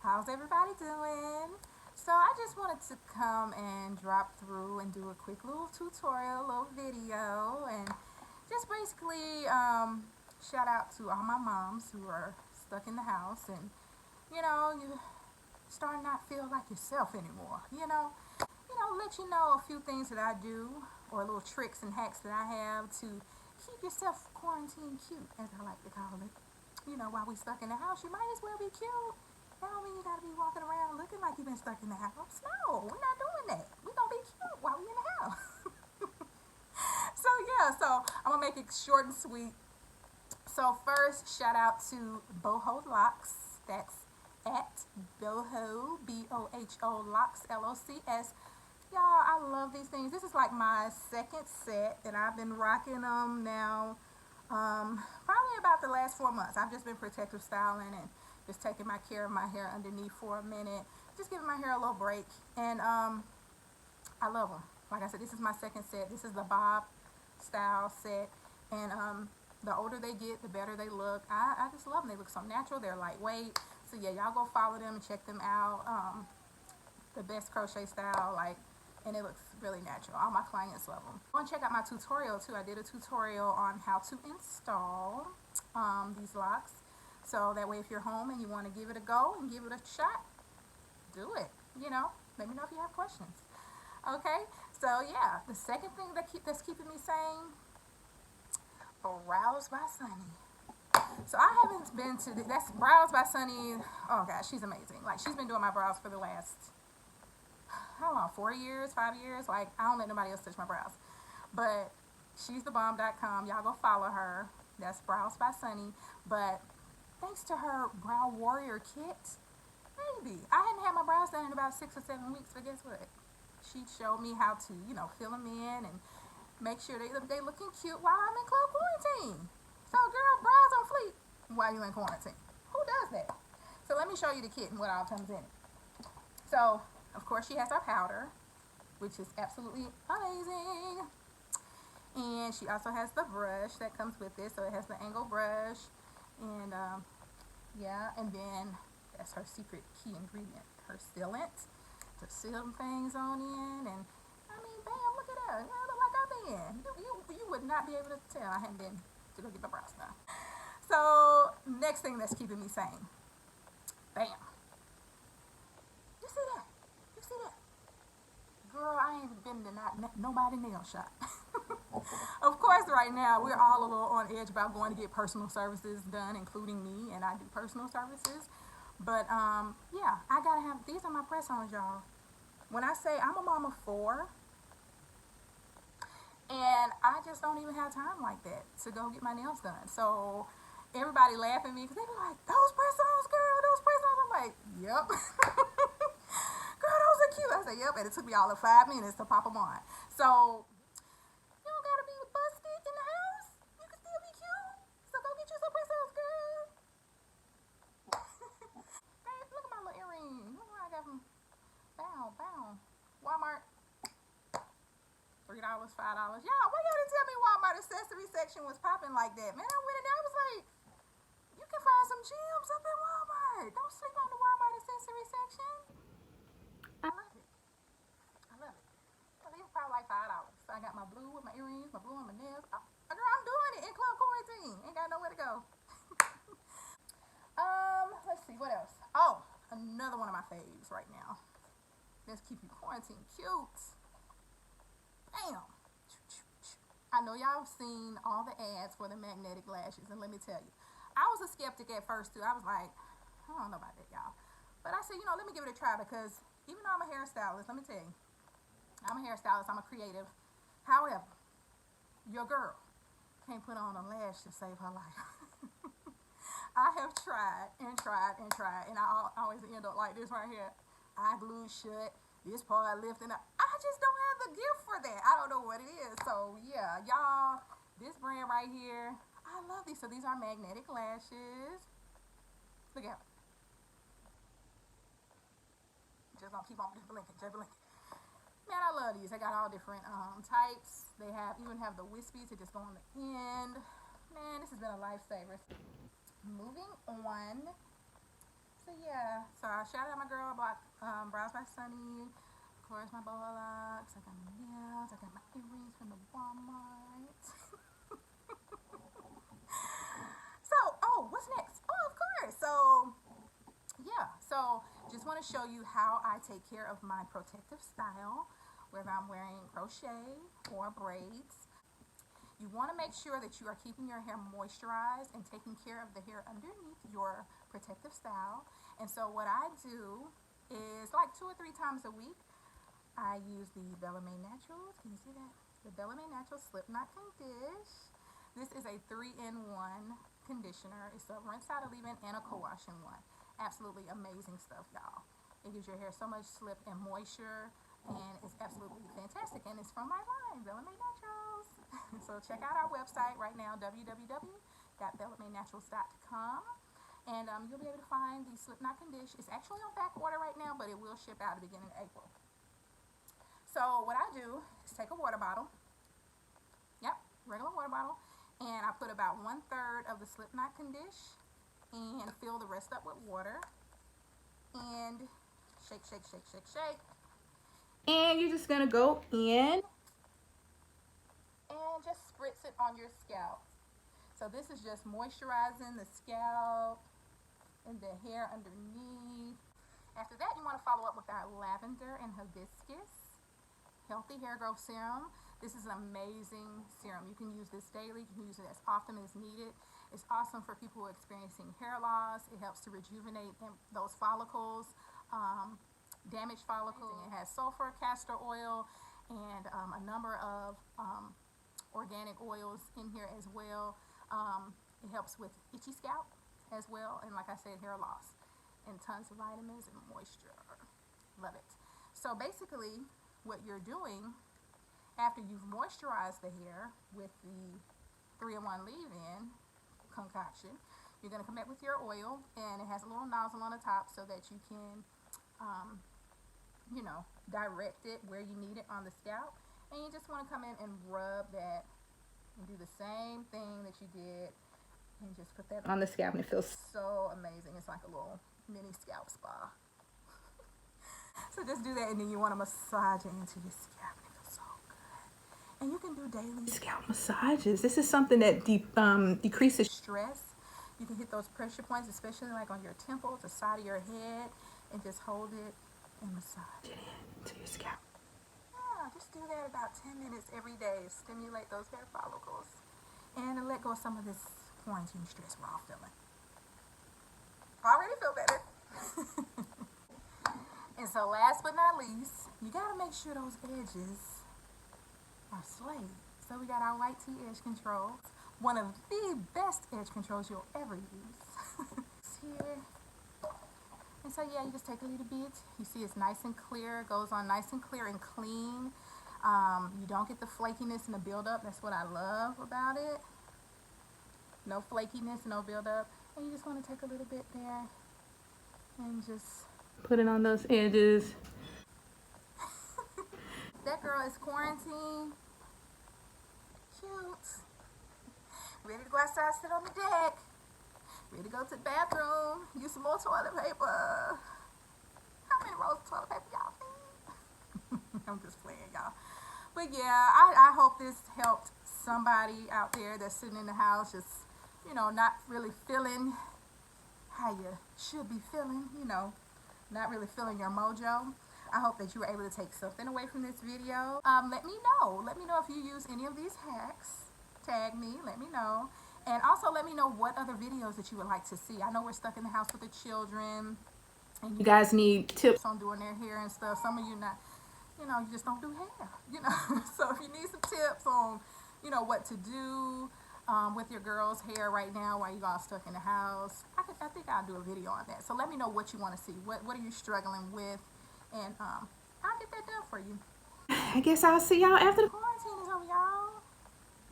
How's everybody doing? So I just wanted to come and drop through and do a quick little tutorial, little video, and just basically shout out to all my moms who are stuck in the house and you starting not feel like yourself anymore. Let you know a few things that I do, or little tricks and hacks that I have to keep yourself quarantine cute, as I like to call it. While we stuck in the house, you might as well be cute. That don't mean you gotta be walking around looking like you've been stuck in the house. No, we're not doing that. We're gonna be cute while we in the house. So I'm gonna make it short and sweet. So first, shout out to Boho Locks. That's at Boho, Boho Locks, LOCS. Y'all, I love these things. This is like my second set, and I've been rocking them now probably about the last 4 months. I've just been protective styling and just taking my care of my hair underneath for a minute, just giving my hair a little break, and I love them. Like I said, this is my second set. This is the bob style set, and the older they get, the better they look. I just love them. They look so natural. They're lightweight. So yeah, y'all go follow them and check them out. The best crochet style, and it looks really natural. All my clients love them. Go and check out my tutorial too. I did a tutorial on how to install these locks. So that way, if you're home and you want to give it a go and give it a shot, do it. Let me know if you have questions. Okay, so yeah, the second thing that's keeping me sane, Brows by Sunny. So I haven't been to that's Brows by Sunny. Oh gosh, she's amazing. Like, she's been doing my brows for the last, how long, 4 years, 5 years. Like, I don't let nobody else touch my brows, but she's thebomb.com. Y'all go follow her. That's Brows by Sunny. But thanks to her Brow Warrior kit, maybe I hadn't had my brows done in about 6 or 7 weeks, but guess what? She showed me how to fill them in and make sure they looking cute while I'm in club quarantine. So girl, brows on fleek while you in quarantine. Who does that? So let me show you the kit and what all comes in it. So of course she has our powder, which is absolutely amazing. And she also has the brush that comes with it. So it has the angle brush, and yeah, and then that's her secret key ingredient, her sealant, to seal things on in. And I mean, bam, look at her. I look like I've been. You would not be able to tell I hadn't been to go get my brows done. So next thing that's keeping me sane, bam. You see that? You see that? Girl, I ain't been to nobody nail shop. Of course, right now we're all a little on edge about going to get personal services done, including me, and I do personal services. But yeah, I gotta have these are my press-ons, y'all. When I say I'm a mom of 4, and I just don't even have time like that to go get my nails done. So everybody laugh at me because they be like, "Those press-ons, girl, those press-ons." I'm like, "Yep." Girl, those are cute. I said, "Yep," and it took me all of 5 minutes to pop them on. So you don't gotta be busted in the house. You can still be cute. So go get you some press-ons, girl. Hey, look at my little earring. Look what I got from Walmart. $3, $5. Y'all, why y'all didn't tell me Walmart accessory section was popping like that? Man, I went in there, I was like, you can find some gems up at Walmart. Don't sleep on the Walmart accessory section. I love it. I love it. Well, these probably like $5. So I got my blue with my earrings, my blue on my nails. Oh, girl, I'm doing it in club quarantine. Ain't got nowhere to go. Let's see, what else? Oh, another one of my faves right now. Let's keep you quarantine cute. Bam. I know y'all have seen all the ads for the magnetic lashes, and let me tell you, I was a skeptic at first too. I was like, I don't know about that, y'all. But I said, let me give it a try, because even though I'm a hairstylist, let me tell you, I'm a hairstylist, I'm a creative. However, your girl can't put on a lash to save her life. I have tried and tried and tried, and I always end up like this right here. Eye glued shut, this part lifting up. I just don't have the gift for that. I don't know what it is. So yeah, y'all, this brand right here, I love these. So these are magnetic lashes. Look out. Just gonna keep on just blinking, just blinking. Man, I love these. They got all different types. They even have the wispy to just go on the end. Man, this has been a lifesaver. Moving on. So yeah, so I shout out my girl Brows by Sunny. Of course, my boho locks. I got my nails. I got my earrings from the Walmart. So, oh, what's next? Oh, of course. So yeah, so just want to show you how I take care of my protective style, whether I'm wearing crochet or braids. You want to make sure that you are keeping your hair moisturized and taking care of the hair underneath your protective style. And so what I do is like 2 or 3 times a week, I use the Bellemay Naturals. Can you see that? The Bellemay Naturals Slipknot Condish. This is a 3-in-1 conditioner. It's a rinse out, a leave-in, and a co-wash in one. Absolutely amazing stuff, y'all. It gives your hair so much slip and moisture, and it's absolutely fantastic. And it's from my line, Bellemay Naturals. So check out our website right now, www.bellemaynaturals.com. And you'll be able to find the Slipknot Condish. It's actually on back order right now, but it will ship out at the beginning of April. So what I do is take a water bottle. Yep, regular water bottle. And I put about 1/3 of the Slipknot Condish and fill the rest up with water. And shake, shake, shake, shake, shake. And you're just gonna go in and just spritz it on your scalp. So this is just moisturizing the scalp and the hair underneath. After that, you want to follow up with our Lavender and Hibiscus Healthy Hair Growth Serum. This is an amazing serum. You can use this daily. You can use it as often as needed. It's awesome for people who are experiencing hair loss. It helps to rejuvenate those follicles, damaged follicles. It has sulfur, castor oil, and a number of organic oils in here as well. It helps with itchy scalp as well, and like I said, hair loss, and tons of vitamins and moisture. Love it. So basically, what you're doing after you've moisturized the hair with the 3-in-1 leave-in concoction, you're going to come back with your oil, and it has a little nozzle on the top so that you can, you know, direct it where you need it on the scalp. And you just want to come in and rub that and do the same thing that you did, and just put that on the scalp, and it feels so amazing. It's like a little mini scalp spa. So just do that, and then you want to massage it into your scalp. It feels so good. And you can do daily scalp massages. This is something that decreases stress. You can hit those pressure points, especially like on your temples, the side of your head, and just hold it and massage it into your scalp. Yeah, just do that about 10 minutes every day. Stimulate those hair follicles and let go of some of this quarantine stress we're all feeling. Already feel better. And so last but not least, you gotta make sure those edges are slayed. So we got our white tee edge controls, one of the best edge controls you'll ever use. It's here. And so yeah, you just take a little bit. You see it's nice and clear, it goes on nice and clear and clean. You don't get the flakiness and the buildup. That's what I love about it. No flakiness, no buildup. And you just want to take a little bit there and just put it on those edges. That girl is quarantined. Cute. Ready to go outside, sit on the deck. Ready to go to the bathroom. Use some more toilet paper. How many rolls of toilet paper y'all need? I'm just playing, y'all. But yeah, I hope this helped somebody out there that's sitting in the house just, you know, not really feeling how you should be feeling, you know, not really feeling your mojo. I hope that you were able to take something away from this video. Let me know if you use any of these hacks. Tag me, let me know. And also let me know what other videos that you would like to see. I know we're stuck in the house with the children, and you guys need tips on doing their hair and stuff. Some of you not, you know, you just don't do hair, you know. So if you need some tips on, you know, what to do with your girl's hair right now while you all stuck in the house, I think I'll do a video on that. So let me know what you want to see. What are you struggling with? And I'll get that done for you. I guess I'll see y'all after the quarantine is over, y'all.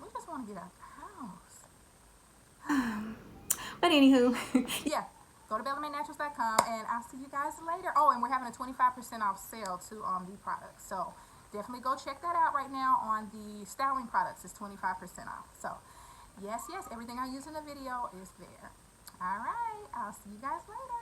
We just want to get out the house. But anywho, yeah, go to BellemayNaturals.com, and I'll see you guys later. Oh, and we're having a 25% off sale too on the products. So definitely go check that out right now. On the styling products, it's 25% off. So yes, everything I use in the video is there. All right, I'll see you guys later.